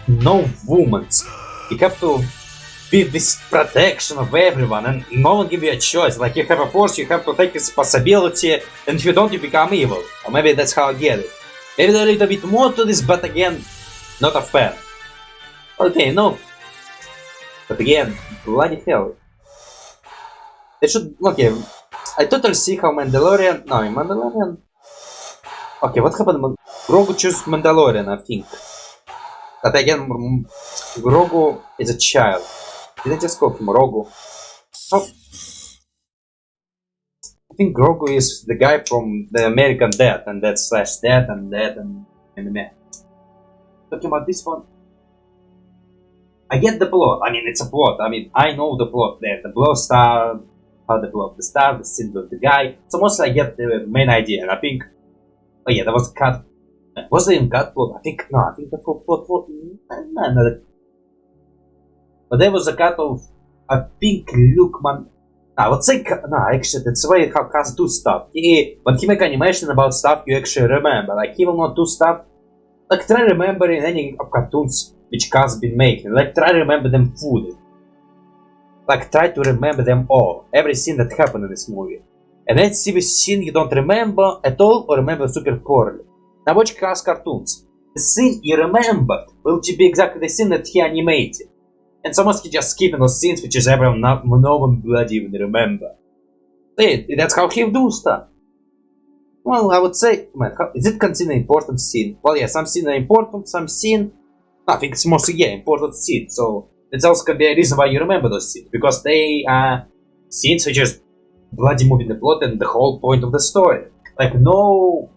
no women. You have to be this protection of everyone and no one give you a choice. Like you have a force, you have to take responsibility, and if you don't you become evil. Or maybe that's how I get it. Maybe there's a little bit more to this, but again, not a fan. Okay, no. But again, bloody hell. They should... Okay, I totally see how Mandalorian... No, in Mandalorian... Okay, what happened? Grogu chose Mandalorian, I think. But again, Grogu is a child. Did I just call him Grogu? Oh. I think Grogu is the guy from the American Dad, and that slash Dad and Dad and man. Talking about this one. I get the plot. I mean, it's a plot. I mean, I know the plot there. The Blue Star, how the plot, the star, the symbol of the guy. So mostly I get the main idea. And I think, oh yeah, there was a cut. Was there even cut plot? I think no. I think the full plot. No. But there was a cut of, I think, I would say, no, actually, that's why how Kaz do stuff. When he make animation about stuff, you actually remember. Like, he will not do stuff. Like, try remembering any of cartoons which Kaz been making. Like, try remember them fully. Like, try to remember them all. Every scene that happened in this movie. And then see which scene you don't remember at all or remember super poorly. Now watch Kaz cartoons. The scene you remembered will be exactly the scene that he animated. And sometimes he just skipping those scenes which is everyone no one bloody even remember. That's how he do stuff. Well, I would say, man, is it considered important scene? Well, yeah, some scenes are important, some scene, I think it's mostly, yeah, important scene. So, it's also could be a reason why you remember those scenes. Because they are scenes which is bloody moving the plot and the whole point of the story. Like, no,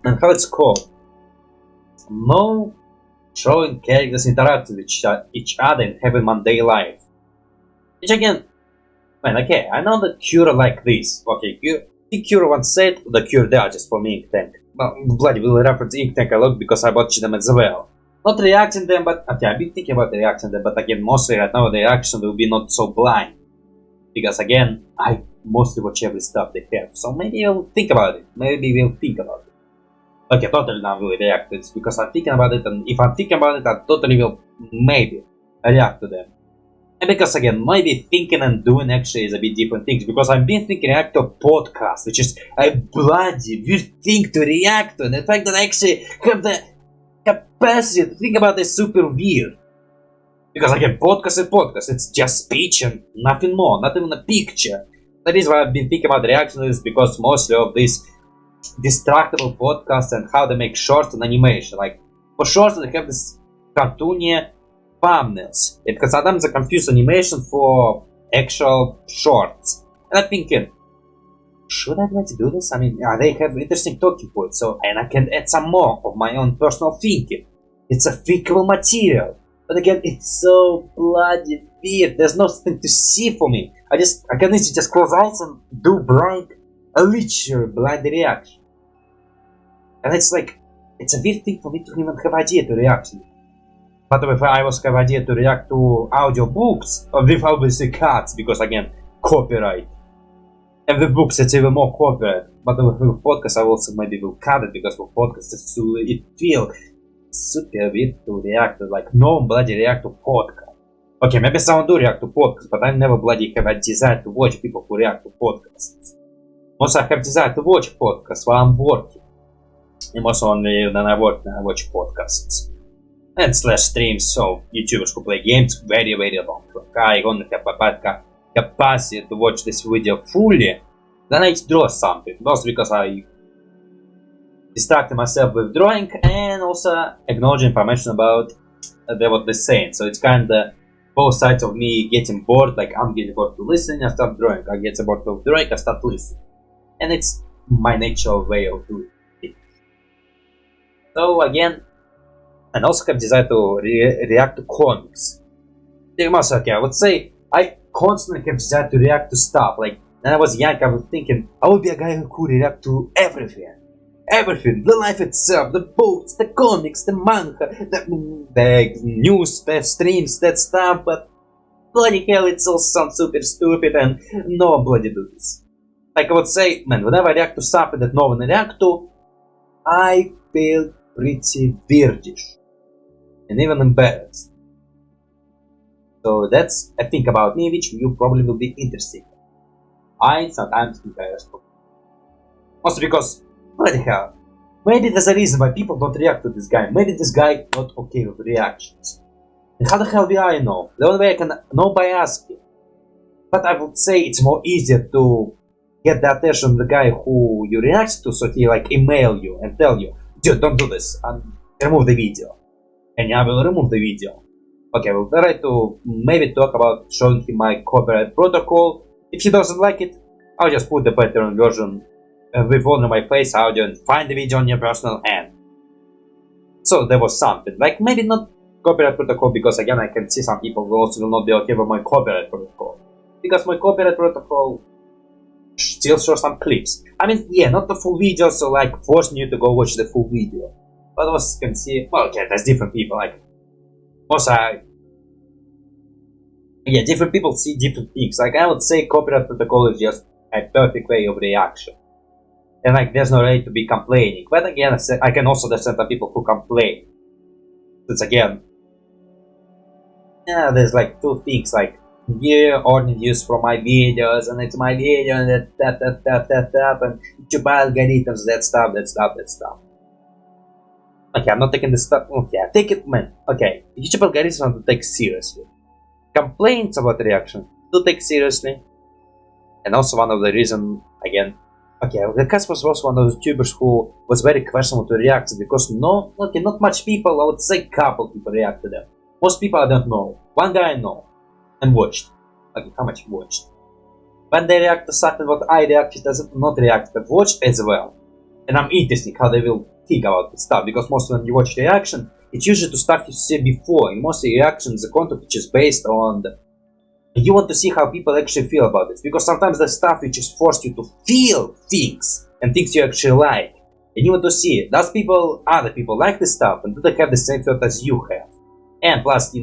and how it's called? No showing characters interacting with each other and having mundane life. Which again, man, okay, I know the Cure like this. Okay, Cure once said the Cure they are just for me Ink Tank. Well, bloody will reference Ink Tank a lot because I watched them as well. Not reacting them, but okay, I've been thinking about reacting them, but again, mostly right now the reaction will be not so blind. Because again, I mostly watch every stuff they have. So maybe we'll think about it. Maybe we'll think about it. Okay, totally not really react. It's because I'm thinking about it, and if I'm thinking about it, I totally will maybe react to them. And because again, maybe thinking and doing actually is a bit different things. Because I've been thinking react to a podcast, which is a bloody weird thing to react to, and the fact that I actually have the capacity to think about is super weird. Because again, podcast is podcast. It's just speech and nothing more, not even a picture. That is why I've been thinking about reaction to this, because mostly of these distractible podcasts and how they make shorts and animation. Like for shorts they have this cartoony thumbnails. Because sometimes they confuse animation for actual shorts. And I'm thinking, should I try to do this? I mean, they have interesting talking points, so and I can add some more of my own personal thinking. It's a thinkable material. But again, it's so bloody weird. There's nothing to see for me. I can easily just close eyes and do a literal blind reaction. And it's like, it's a weird thing for me to even have idea to react to. But if I was have idea to react to audiobooks, with obviously cuts, because again, copyright. And with books it's even more copyright. But with podcast I also maybe will cut it, because with podcast it feels super weird to react to, like no one bloody react to podcast. Okay, maybe someone do react to podcasts, but I never bloody have a desire to watch people who react to podcasts. Also, I have desire to watch podcasts while I'm working. And also only when I work, I watch podcasts. And slash streams of YouTubers who play games very, very long. I only have a bad capacity to watch this video fully. Then I draw something. Mostly because I distracted myself with drawing and also acknowledge information about what they're saying. So it's kinda both sides of me getting bored, like I'm getting bored to listen, I start drawing. I get bored of drawing, I start listening. And it's my natural way of doing it. So again, and also have desire to react to comics. Okay, I would say I constantly have desire to react to stuff. Like when I was young, I was thinking I would be a guy who could react to everything. Everything, the life itself, the books, the comics, the manga, the news, the streams, that stuff, but bloody hell, it all sounds super stupid and no one bloody do this. Like I would say, man, whenever I react to something that no one react to, I feel pretty weirdish and even embarrassed. So that's a thing about me which you probably will be interested. I sometimes embarrassed. Also because, bloody hell, maybe there's a reason why people don't react to this guy. Maybe this guy not okay with reactions. And how the hell will I know? The only way I can know by asking. But I would say it's more easier to get the attention of the guy who you react to, so he like email you and tell you, dude, don't do this, and remove the video. And I will remove the video. Okay, we'll try to maybe talk about showing him my copyright protocol. If he doesn't like it, I'll just put the better version with only my face audio and find the video on your personal hand. So there was something, like maybe not copyright protocol, because again I can see some people who also will not be okay with my copyright protocol. Because my copyright protocol still shows some clips. I mean, yeah, not the full video, so like forcing you to go watch the full video. But also can see, well, okay, there's different people, like, also Yeah, different people see different things. Like, I would say copyright protocol is just a perfect way of reaction. And like, there's no right to be complaining. But again, I can also understand the people who complain. It's again, yeah, there's like two things, like, yeah, earning views from my videos, and it's my video, and that, and YouTube algorithms, that stuff. Okay, I'm not taking this stuff. Okay, I take it, man. Okay, YouTube algorithms are to take seriously. Complaints about reaction to take seriously. And also one of the reason, again, okay, the Casper was also one of the YouTubers who was very questionable to react because not much people, I would say couple people react to them. Most people I don't know. One guy I know and watched. Okay, how much he watched? When they react to something what I reacted as not react but watched as well. And I'm interested how they will think about this stuff because most when you watch reaction, it's usually to stuff you see before. In most reactions, the content which is based on you want to see how people actually feel about it because sometimes the stuff which is forced you to feel things and things you actually like, and you want to see does other people like this stuff and do they have the same thought as you have, and plus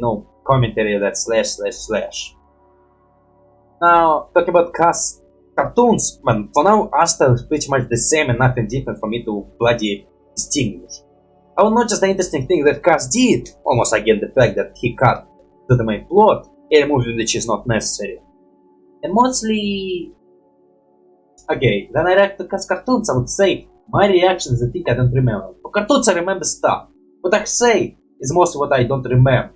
commentary that slash. Now talking about cartoons, man, for now Asta is pretty much the same and nothing different for me to bloody distinguish. I will notice the interesting thing that Cass did, almost again the fact that he cut to the main plot, a movie which is not necessary. And mostly, okay, when I react to cartoons, I would say my reaction is the thing I don't remember. For cartoons, I remember stuff. What I say is mostly what I don't remember.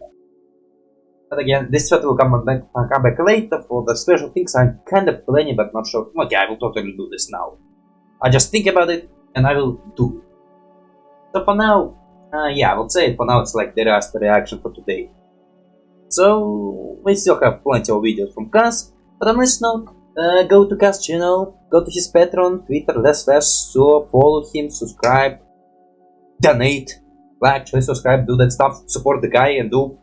But again, this thought will come back later for the special things I'm kind of planning but not sure. Okay, I will totally do this now. I just think about it and I will do it. So for now, yeah, I would say for now it's like the last reaction for today. So we still have plenty of videos from Kaz, but on this note, go to Kaz channel, go to his Patreon, Twitter, so follow him, subscribe, donate, like, share, subscribe, do that stuff, support the guy and do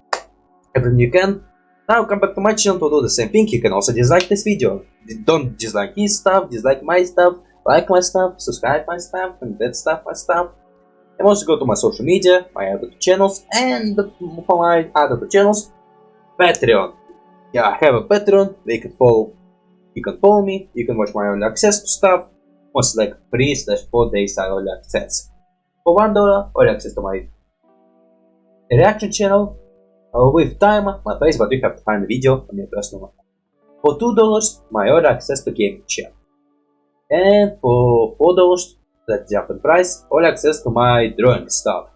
everything you can. Now come back to my channel to do the same thing. You can also dislike this video. Don't dislike his stuff, dislike my stuff, like my stuff, subscribe my stuff, and that stuff, my stuff. And also go to my social media, my other two channels, and for my other two channels, Patreon. Yeah, I have a Patreon. You can follow me. You can watch my early access to stuff. Mostly like 3/4 days early access. For $1, early access to my reaction channel with timer, my face, but you have to find the video on your personal one. For $2, my early access to gaming channel. And for $4, that's jump in price, early access to my drawing stuff.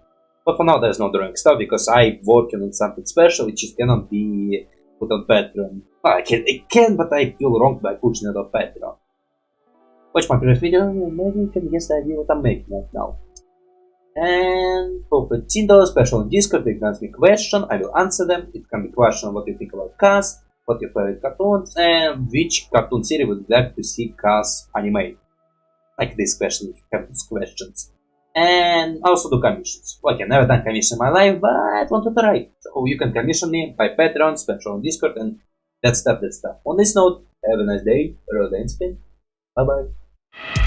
But for now there's no drawing stuff because I'm working on something special which cannot be put on Patreon. Well, it can, but I feel wrong by pushing it on Patreon. Watch my previous video, maybe you can guess the idea what I'm making right now. And for $15 special on Discord, you can ask me a question, I will answer them. It can be a question on what you think about Kaz, what your favorite cartoons, and which cartoon series would you like to see Kaz animate. Like this question if you have those questions. And also do commissions. Okay, never done commission in my life, but I want to try. So you can commission me by Patreon, special on Discord, and that stuff. On this note, have a nice day, Roda and Spin. Bye bye.